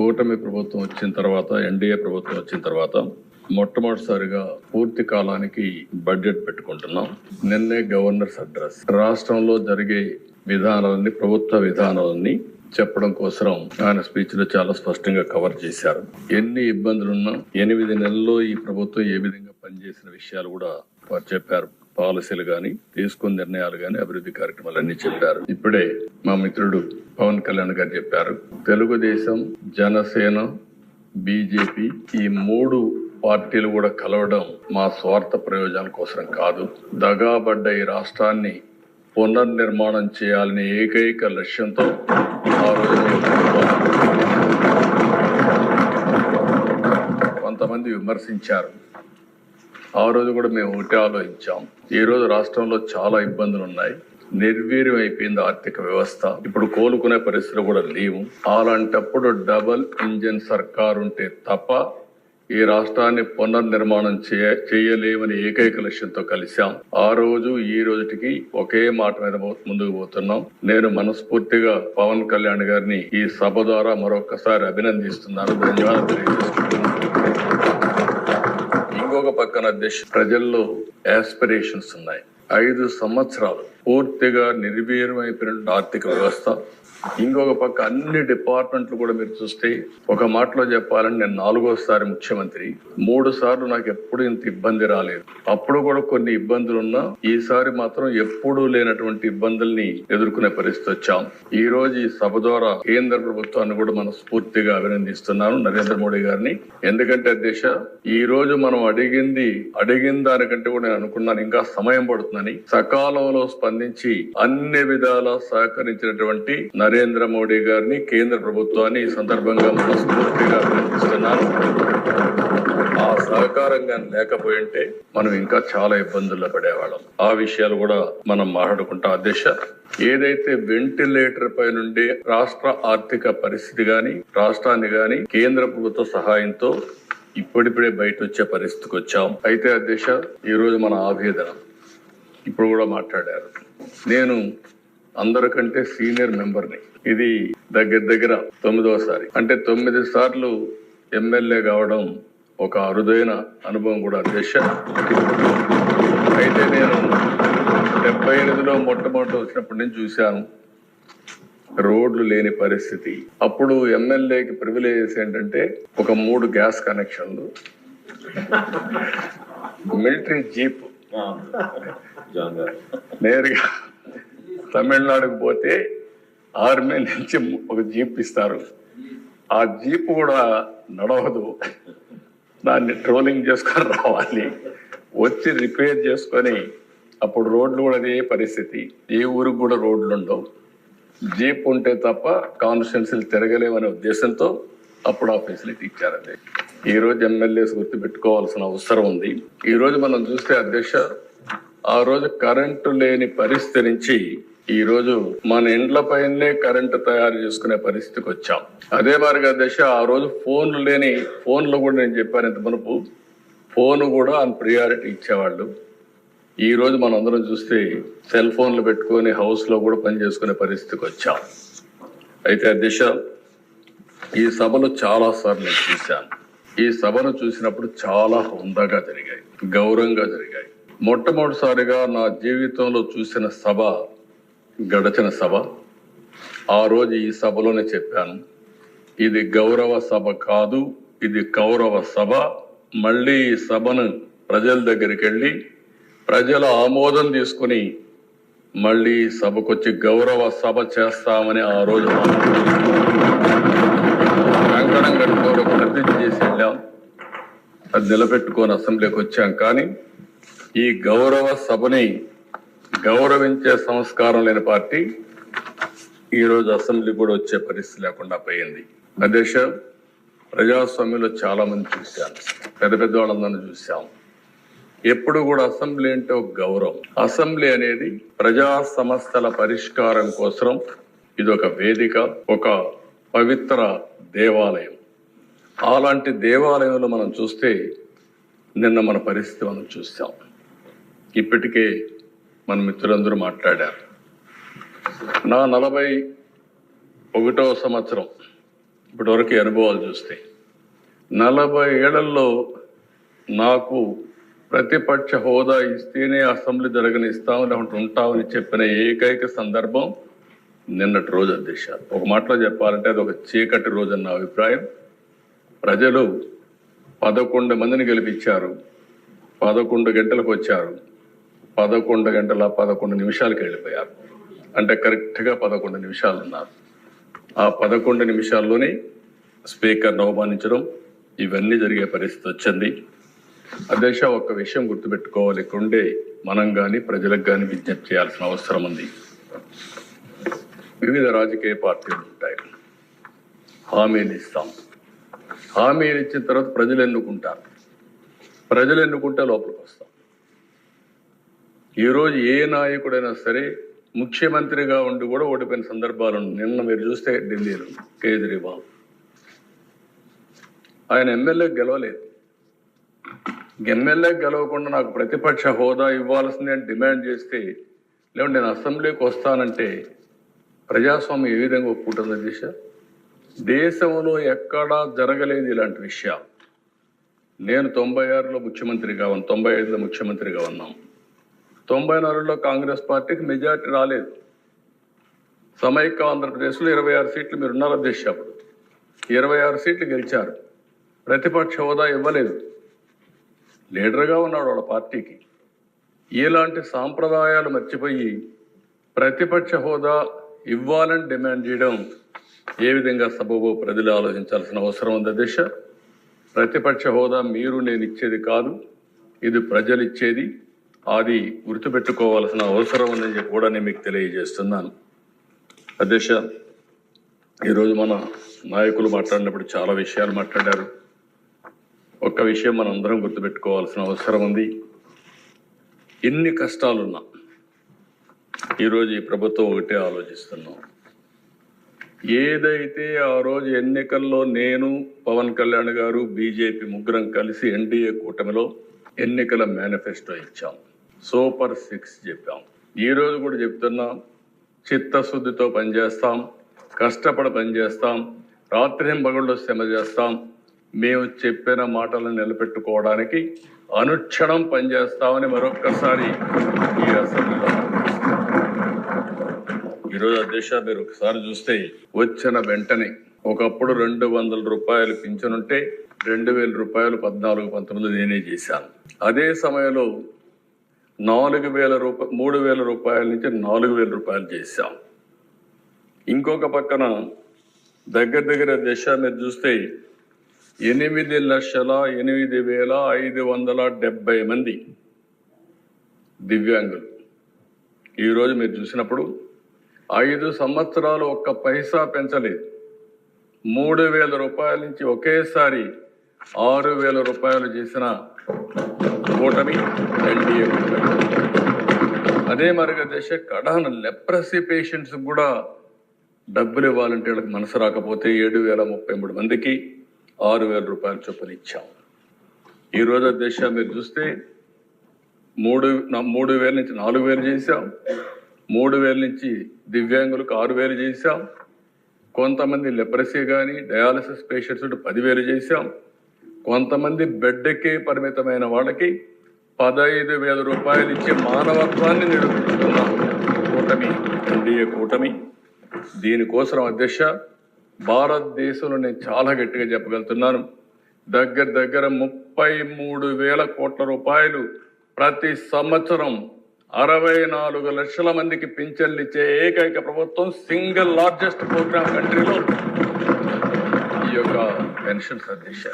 కూటమి ప్రభుత్వం వచ్చిన తర్వాత, ఎన్డీఏ ప్రభుత్వం వచ్చిన తర్వాత మొట్టమొదటిసారిగా పూర్తి కాలానికి బడ్జెట్ పెట్టుకుంటున్నాం. నిన్నే గవర్నర్స్ అడ్రస్ రాష్ట్రంలో జరిగే విధానాలన్నీ, ప్రభుత్వ విధానాలన్నీ చెప్పడం కోసం ఆయన స్పీచ్ లో చాలా స్పష్టంగా కవర్ చేశారు. ఎన్ని ఇబ్బందులున్నా 8 నెలల్లో ఈ ప్రభుత్వం ఏ విధంగా పనిచేసిన విషయాలు కూడా వారు చెప్పారు. పాలసీలు గాని, తీసుకున్న నిర్ణయాలు గాని, అభివృద్ధి కార్యక్రమాలన్నీ చెప్పారు. ఇప్పుడే మా మిత్రుడు పవన్ కళ్యాణ్ గారు చెప్పారు, తెలుగుదేశం, జనసేన, బీజేపీ ఈ 3 పార్టీలు కూడా కలవడం మా స్వార్థ ప్రయోజనాల కోసం కాదు, దగాబడ్డ ఈ రాష్ట్రాన్ని పునర్నిర్మాణం చేయాలనే ఏకైక లక్ష్యంతో ఆ రోజు కొంతమంది విమర్శించారు. ఆ రోజు కూడా మేము ఒకటి ఆలోచించాం. ఈ రోజు రాష్ట్రంలో చాలా ఇబ్బందులు ఉన్నాయి, నిర్వీర్యం అయిపోయింది ఆర్థిక వ్యవస్థ, ఇప్పుడు కోలుకునే పరిస్థితులు కూడా లేవు. అలాంటప్పుడు డబుల్ ఇంజిన్ సర్కార్ ఉంటే తప్ప ఈ రాష్ట్రాన్ని పునర్నిర్మాణం చేయలేమని ఏకైక లక్ష్యంతో కలిశాం. ఆ రోజు ఈ రోజుకి ఒకే మాట మీద ముందుకు పోతున్నాం. నేను మనస్ఫూర్తిగా పవన్ కళ్యాణ్ గారిని ఈ సభ ద్వారా మరొకసారి అభినందిస్తున్నాను, ధన్యవాదాలు తెలియజేస్తున్నాను. ఇంకొక పక్కన ప్రజల్లో ఆస్పిరేషన్స్ ఉన్నాయి. 5 సంవత్సరాలు పూర్తిగా నిర్వీర్యమైపోయిన ఆర్థిక వ్యవస్థ, ఇంకొక పక్క అన్ని డిపార్ట్మెంట్లు కూడా మీరు చూస్తే, ఒక మాటలో చెప్పాలని నేను 4వ ముఖ్యమంత్రి, 3 సార్లు నాకు ఎప్పుడు ఇంత ఇబ్బంది రాలేదు. అప్పుడు కూడా కొన్ని ఇబ్బందులు ఉన్నా ఈసారి మాత్రం ఎప్పుడూ లేనటువంటి ఇబ్బందుల్ని ఎదుర్కొనే పరిస్థితి వచ్చాం. ఈ రోజు ఈ సభ ద్వారా కేంద్ర ప్రభుత్వాన్ని కూడా మనస్ఫూర్తిగా అభినందిస్తున్నాను, నరేంద్ర మోడీ గారిని. ఎందుకంటే ఈ రోజు మనం అడిగిన దానికంటే కూడా నేను అనుకున్నాను ఇంకా సమయం పడుతుందని. సకాలంలో స్పందించి అన్ని విధాలా సహకరించినటువంటి నరేంద్ర మోడీ గారిని, కేంద్ర ప్రభుత్వాన్ని ఈ సందర్భంగా మనస్ఫూర్తిగా అభినందిస్తున్నాను. ఆ సహకారంగా లేకపోయింటే మనం ఇంకా చాలా ఇబ్బందుల్లో పడేవాళ్ళం. ఆ విషయాలు కూడా మనం మాట్లాడుకుంటాం. ఏదైతే వెంటిలేటర్ పై నుండి రాష్ట్ర ఆర్థిక పరిస్థితి గాని, రాష్ట్రాన్ని గాని కేంద్ర ప్రభుత్వ సహాయంతో ఇప్పుడిప్పుడే బయట వచ్చే పరిస్థితికి వచ్చాం. అయితే ఈ రోజు మన ఆవేదన ఇప్పుడు కూడా మాట్లాడారు. నేను అందరికంటే సీనియర్ మెంబర్ని. ఇది దగ్గర 9వసారి. అంటే 9 సార్లు ఎమ్మెల్యే కావడం ఒక అరుదైన అనుభవం కూడా అయితే నేను 78లో మొట్టమొదటి వచ్చినప్పటి నుంచి చూశాను రోడ్లు లేని పరిస్థితి. అప్పుడు ఎమ్మెల్యేకి ప్రివిలేజెస్ ఏంటంటే ఒక 3 గ్యాస్ కనెక్షన్లు, మిలిటరీ జీప్, నేరుగా తమిళనాడుకు పోతే ఆర్మీ నుంచి ఒక జీప్ ఇస్తారు. ఆ జీప్ కూడా నడవదు, దాన్ని ట్రోలింగ్ చేసుకొని రావాలి, వచ్చి రిపేర్ చేసుకొని. అప్పుడు రోడ్లు కూడా అదే పరిస్థితి, ఏ ఊరికి కూడా రోడ్లు ఉండవు. జీప్ ఉంటే తప్ప కాన్స్టిట్యున్సీలు తిరగలేమనే ఉద్దేశంతో అప్పుడు ఆ ఫెసిలిటీ ఇచ్చారు. ఈ రోజు ఎమ్మెల్యేస్ గుర్తుపెట్టుకోవాల్సిన అవసరం ఉంది. ఈ రోజు మనం చూస్తే ఆ రోజు కరెంటు లేని పరిస్థితి నుంచి ఈ రోజు మన ఇండ్ల పైనే కరెంటు తయారు చేసుకునే పరిస్థితికి వచ్చాం. అదే మాదిరిగా ఆ రోజు ఫోన్లు కూడా నేను చెప్పాను ఇంత మునుపు, ఫోన్ కూడా ఆన్ ప్రియారిటీ ఇచ్చేవాళ్ళు. ఈ రోజు మనం అందరం చూస్తే సెల్ ఫోన్లు పెట్టుకొని హౌస్ లో కూడా పని చేసుకునే పరిస్థితికి వచ్చాం. అయితే ఈ సభలు చాలా సార్లు నేను చూశాను. ఈ సభను చూసినప్పుడు చాలా హుందాగా జరిగాయి, గౌరవంగా జరిగాయి. మొట్టమొదటిసారిగా నా జీవితంలో చూసిన సభ గడచిన సభ. ఆ రోజు ఈ సభలోనే చెప్పాను, ఇది గౌరవ సభ కాదు, ఇది కౌరవ సభ. మళ్ళీ ఈ సభను ప్రజల దగ్గరికి వెళ్ళి ప్రజల ఆమోదం తీసుకుని మళ్ళీ సభకొచ్చి గౌరవ సభ చేస్తామని ఆ రోజు కంకణం కట్టుకొని ప్రతిజ్ఞ చేసి వెళ్ళాం. అది నిలబెట్టుకొని అసెంబ్లీకి వచ్చాం. కానీ ఈ గౌరవ సభని గౌరవించే సంస్కారం లేని పార్టీ ఈ రోజు అసెంబ్లీ కూడా వచ్చే పరిస్థితి లేకుండా పోయింది. ప్రజాస్వామ్యంలో చాలా మంది చూశాను, పెద్ద వాళ్ళందరినీ చూశాం. ఎప్పుడు కూడా అసెంబ్లీ అంటే ఒక గౌరవం. అసెంబ్లీ అనేది ప్రజా సమస్యల పరిష్కారం కోసం ఇది ఒక వేదిక, ఒక పవిత్ర దేవాలయం. అలాంటి దేవాలయంలో మనం చూస్తే నిన్న మన పరిస్థితి మనం చూసాం. ఇప్పటికే మన మిత్రులందరూ మాట్లాడారు. నా 41వ సంవత్సరం ఇప్పటివరకు అనుభవాలు చూస్తే 40 ఏళ్లలో నాకు ప్రతిపక్ష హోదా ఇస్తేనే అసెంబ్లీ జరగనిస్తాం లేకుంటే ఉంటామని చెప్పిన ఏకైక సందర్భం నిన్నటి రోజు అధ్యక్ష. ఒక మాటలో చెప్పాలంటే అది ఒక చీకటి రోజు అన్న అభిప్రాయం. ప్రజలు 11 మందిని గెలిపించారు, 11 గంటలకు వచ్చారు, 11 గంటల 11 నిమిషాలకు వెళ్ళిపోయారు. అంటే కరెక్ట్గా 11 నిమిషాలు ఉన్నారు. ఆ 11 నిమిషాల్లోనే స్పీకర్ను అవమానించడం ఇవన్నీ జరిగే పరిస్థితి వచ్చింది. అధ్యక్ష, ఒక్క విషయం గుర్తుపెట్టుకోవాలి. ఇక్కడుండే మనం కానీ ప్రజలకు కానీ విజ్ఞప్తి చేయాల్సిన అవసరం ఉంది. వివిధ రాజకీయ పార్టీలు ఉంటాయి, హామీలు ఇస్తాం. హామీలు ఇచ్చిన తర్వాత ప్రజలు ఎన్నుకుంటారు, ప్రజలు ఎన్నుకుంటే లోపలికి వస్తాం. ఈరోజు ఏ నాయకుడైనా సరే ముఖ్యమంత్రిగా ఉండి కూడా ఓడిపోయిన సందర్భాలు. నిన్న మీరు చూస్తే ఢిల్లీలో కేజ్రీవాల్ ఆయన ఎమ్మెల్యే గెలవలేదు. ఎమ్మెల్యే గెలవకుండా నాకు ప్రతిపక్ష హోదా ఇవ్వాల్సిందే అని డిమాండ్ చేస్తే, లేకుంటే నేను అసెంబ్లీకి వస్తానంటే ప్రజాస్వామ్యం ఏ విధంగా ఒప్పుకుంటుంది దిశ? దేశంలో ఎక్కడా జరగలేదు ఇలాంటి విషయాలు. నేను 96లో ముఖ్యమంత్రిగా ఉన్నాను, 95లో ముఖ్యమంత్రిగా ఉన్నాం. 94లో కాంగ్రెస్ పార్టీకి మెజార్టీ రాలేదు. సమైక్య ఆంధ్రప్రదేశ్లో 26 సీట్లు మీరు ఉన్నారు అధ్యక్ష. అప్పుడు 26 సీట్లు గెలిచారు, ప్రతిపక్ష హోదా ఇవ్వలేదు. లీడర్గా ఉన్నాడు వాళ్ళ పార్టీకి. ఇలాంటి సాంప్రదాయాలు మర్చిపోయి ప్రతిపక్ష హోదా ఇవ్వాలని డిమాండ్ చేయడం ఏ విధంగా సబబో ప్రజలు ఆలోచించాల్సిన అవసరం ఉంది దిశ. ప్రతిపక్ష హోదా మీరు నేను ఇచ్చేది కాదు, ఇది ప్రజలు ఇచ్చేది. అది గుర్తుపెట్టుకోవాల్సిన అవసరం ఉందని చెప్పి కూడా నేను మీకు తెలియజేస్తున్నాను అధ్యక్ష. ఈరోజు మన నాయకులు మాట్లాడినప్పుడు చాలా విషయాలు మాట్లాడారు. ఒక్క విషయం మనం అందరం గుర్తుపెట్టుకోవాల్సిన అవసరం ఉంది. ఎన్ని కష్టాలున్నా ఈరోజు ఈ ప్రభుత్వం ఒకటే ఆలోచిస్తున్నాం. ఏదైతే ఆ రోజు ఎన్నికల్లో నేను, పవన్ కళ్యాణ్ గారు, బీజేపీ ముగ్గురం కలిసి ఎన్డీఏ కూటమిలో ఎన్నికల మేనిఫెస్టో ఇచ్చాం, సూపర్ 6 చెప్పాం. ఈరోజు కూడా చెప్తున్నాం, చిత్తశుద్ధితో పనిచేస్తాం, కష్టపడి పనిచేస్తాం, రాత్రింబగళ్ళు శ్రమ చేస్తాం. మేము చెప్పిన మాటలను నిలబెట్టుకోవడానికి అనుక్షణం పనిచేస్తామని మరొక్కసారి ఈ అసెంబ్లీలో ఈరోజు అధ్యక్ష మీరు ఒకసారి చూస్తే వచ్చిన వెంటనే ఒకప్పుడు 200 రూపాయలు పింఛనుంటే 2000 రూపాయలు 14-19 నేనే చేశాను. అదే సమయంలో 3000 రూపాయల నుంచి 4000 రూపాయలు చేశాం. ఇంకొక పక్కన దగ్గర దశ మీరు చూస్తే 8,08,570 మంది దివ్యాంగులు. ఈరోజు మీరు చూసినప్పుడు 5 సంవత్సరాలు ఒక్క పైసా పెంచలేదు. 3,000 రూపాయల నుంచి ఒకేసారి 6,000 రూపాయలు చేసిన కూటమి ఎన్డీఏ కూటమి. అదే మరిగా దశ కడాన లెప్రసీ పేషెంట్స్ కూడా డబ్బులు ఇవ్వాలంటే వాళ్ళకి మనసు రాకపోతే 7,033 మందికి 6,000 రూపాయల చొప్పున ఇచ్చాం. ఈరోజు దశ మీరు చూస్తే 3,000 నుంచి 4,000 చేశాం, 3,000 నుంచి దివ్యాంగులకు 6,000 చేశాం. కొంతమంది లెప్రసీ కానీ డయాలసిస్ పేషెంట్స్ 10,000 చేశాం. కొంతమంది బెడ్కే పరిమితమైన వాళ్ళకి 15,000 రూపాయలు ఇచ్చే మానవత్వాన్ని నిరూపించుకున్నాం కూటమి, ఎన్డీఏ కూటమి. దీనికోసం అధ్యక్ష భారతదేశంలో నేను చాలా గట్టిగా చెప్పగలుగుతున్నాను, దగ్గర 33,000 కోట్ల రూపాయలు ప్రతి సంవత్సరం 64 లక్షల మందికి పింఛన్లు ఇచ్చే ఏకైక ప్రభుత్వం, సింగిల్ లార్జెస్ట్ ప్రోగ్రామ్ కంట్రీలో ఈ యొక్క పెన్షన్స్ అధ్యక్ష.